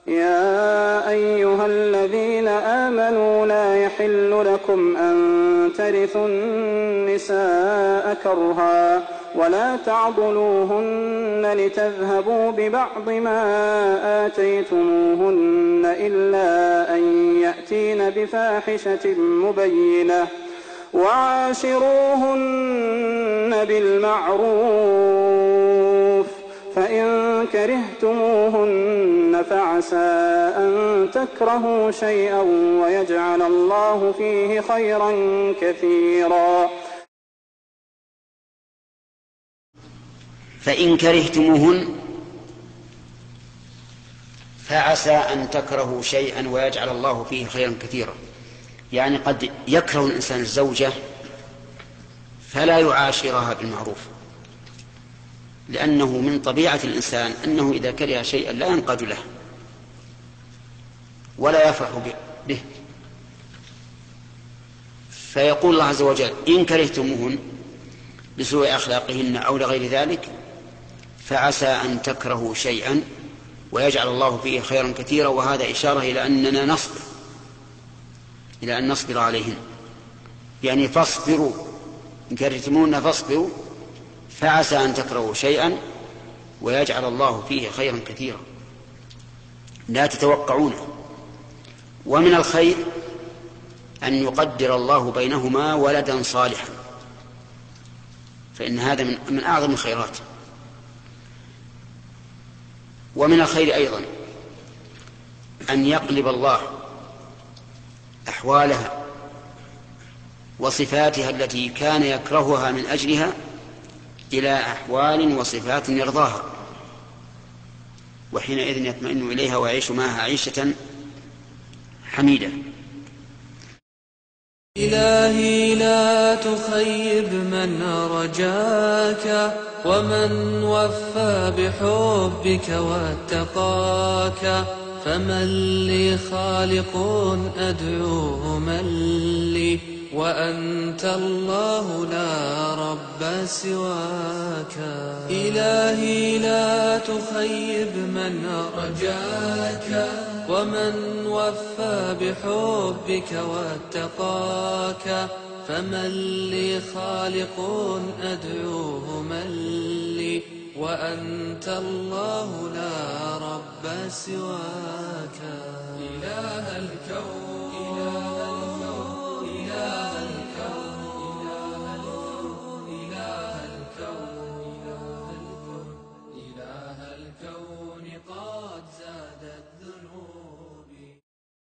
يا أيها الذين آمنوا لا يحل لكم أن ترثوا النساء كرها ولا تعضلوهن لتذهبوا ببعض ما آتيتموهن إلا أن يأتين بفاحشة مبينة وعاشروهن بالمعروف فإن كرهتموهن فعسى أن تكرهوا شيئا ويجعل الله فيه خيرا كثيرا. فإن كرهتموهن فعسى أن تكرهوا شيئا ويجعل الله فيه خيرا كثيرا. يعني قد يكره الإنسان الزوجة فلا يعاشرها بالمعروف، لأنه من طبيعة الإنسان أنه إذا كره شيئا لا ينقاد له ولا يفرح به. فيقول الله عز وجل: إن كرهتموهن لسوء أخلاقهن أو لغير ذلك فعسى أن تكرهوا شيئا ويجعل الله فيه خيرا كثيرا. وهذا إشارة إلى أننا نصبر، إلى أن نصبر عليهن، يعني فاصبروا، إن كرهتموهن فاصبروا فعسى أن تكرهوا شيئا ويجعل الله فيه خيرا كثيرا لا تتوقعونه. ومن الخير أن يقدر الله بينهما ولدا صالحا، فإن هذا من أعظم الخيرات. ومن الخير أيضا أن يقلب الله أحوالها وصفاتها التي كان يكرهها من أجلها إلى أحوال وصفات يرضاها، وحينئذ يطمئن إليها ويعيش معها عيشة حميدة. إلهي لا تخيب من رجاك ومن وفى بحبك واتقاك، فمن لي خالق أدعوه من لي وأنت الله لا رب سواك. إلهي لا تخيب من رجاك ومن وفى بحبك واتقاك، فمن لي خالق أدعوه من لي وأنت الله لا رب سواك. إله الكون إله الكون إله الكون إله الكون إله الكون إله الكون